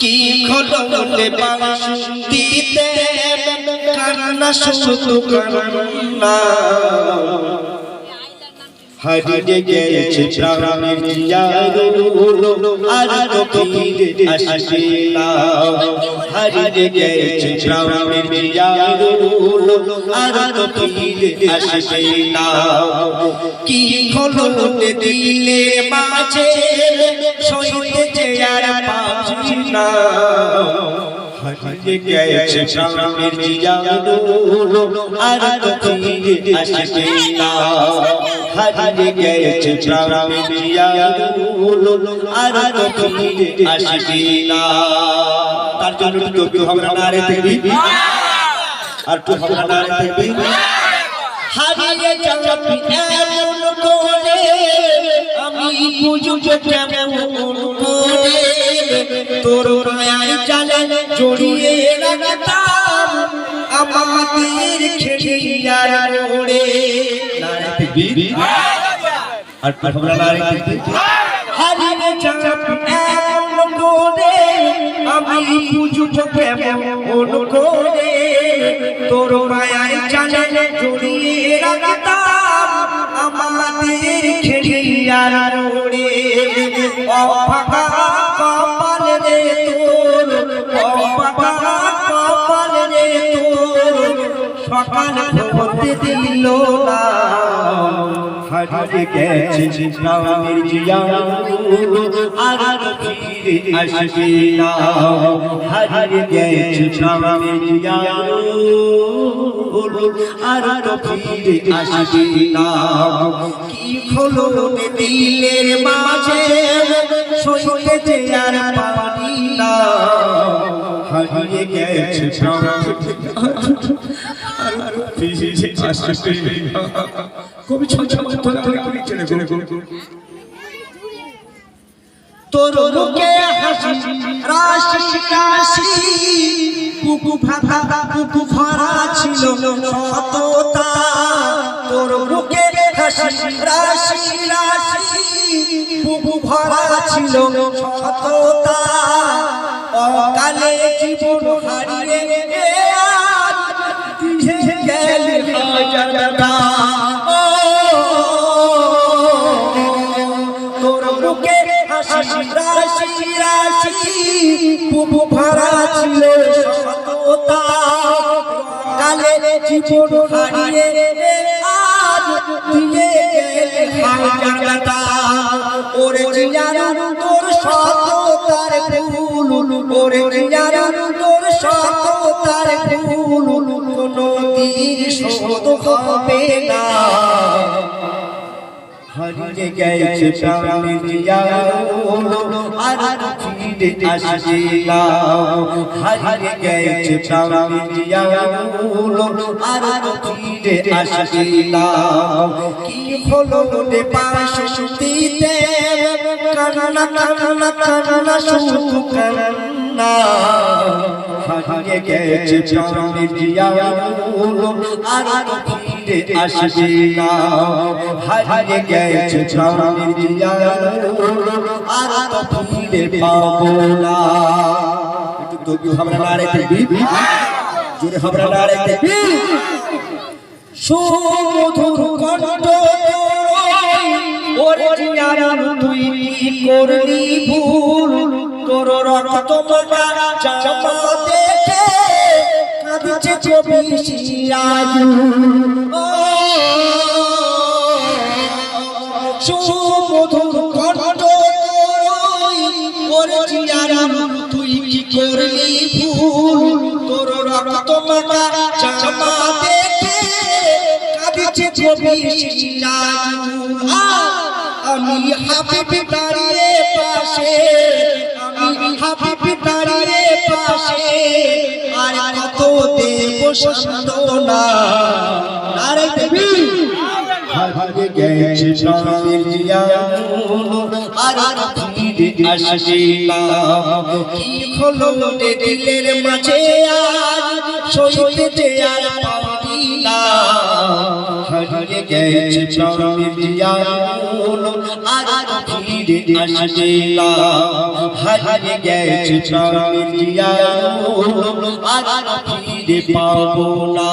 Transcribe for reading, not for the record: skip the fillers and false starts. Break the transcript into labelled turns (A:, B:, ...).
A: কি খোললে বাঁশিতে কান্না শুধু কান্না হারিয়ে গেছে প্রাণের জিয়ারুল আর তো ফিরে আসবে না হারিয়ে গেছে প্রাণের জিয়ারুল আর তো ফিরে আসবে না কি খোললে দিলে মাঝে সইতে আর পাচ্ছি না হারিয়ে গেছে প্রাণের জিয়ারুল আর তো ফিরে আসবে না হারিয়ে গেছে প্রাণের জিয়ারুল আর তো ফিরে আসবে না তার জন্য একটু আমরা নারে দেখবি আর একটু আমরা নারে দেখবি হারিয়ে যাবি এমন করে আমি বুঝব কেমন করে তোর মায়ার জালে জড়িয়ে রাখতাম আমাদের খেলিয়ার ওড়ে নারে দেখবি আর আমরা নারে দেখবি হারিয়ে যাবি এমন করে আমি বুঝব কেমন করে তোর মায়ার জালে জড়িয়ে রাখতাম আমাদের খেলিয়ার ওড়ে অভাগা কপাল রে তোর অভাগা কপাল রে তোর সকাল হতে দিল না হারিয়ে গেছে প্রাণের জিয়ারুল আর ফিরে আসবে না হারিয়ে গেছে প্রাণের জিয়ারুল আর ফিরে আসবে না কি হলো দিলের মাঝে সইতে আর পারি না হারিয়ে গেছে কবি তোর মুখে হাসি রাশি রাশি বুকু ফাটা বুকু ভরা ছিল সততা তোর মুখে হাসি রাশি রাশি বুকু ভরা ছিল সততা অকালে জীবন হারিয়ে গেলে হাজারটা তোর মুখে হাসি রাশি রাশি বুকু ভরা ছিল সততা কালে জীবন হারিয়ে আজ দিয়ে গেলে হাজারটা ওরে জিয়ারুল তোর সততার ফুল ওরে জিয়ারুল তোর সততার ফুল কোনদিন শোধ হবে না হারিয়ে গেছে প্রাণের জিয়ারুল আর ফিরে আসবে না হারিয়ে গেছে প্রাণের জিয়ারুল আর ফিরে আসবে না কি হলো রে বাঁশিতে কান্না কান্না কান্না শুধু কান্না হারিয়ে গেছে প্রাণের জিয়ারুল আর ফিরে আসবে না হারিয়ে গেছে প্রাণের জিয়ারুল আর ফিরে পাবো না একটু আমরা নারে দেখবি জোরে আমরা নারে দেখবি সুমধুর কণ্ঠ ওরে জিয়ারুল তুই কি করলি ভুল তোর রক্ত মাখা জামা দেখে কাঁদছে কবি সিরাজুল সুমধুর কণ্ঠ ওরে জিয়ারুল তুই কি করলি ভুল তোর রক্ত মাখা জামা দেখে কাঁদছে কবি সিরাজুল আমি হাবিব দাঁড়িয়ে পাশে আমি হাবিব দাঁড়িয়ে পাশে আর কত দেব সান্ত্বনা নারে দেবী হারিয়ে গেছে প্রাণের জিয়ারুল আর ফিরে আসবে না কি হলো রে দিলের মাঝে আজ সইতে আর পারি না হারিয়ে গেছে প্রাণের জিয়ানুল আর ফিরে আসবে না হারিয়ে গেছে প্রাণের জিয়ানুল আর ফিরে পাবো না।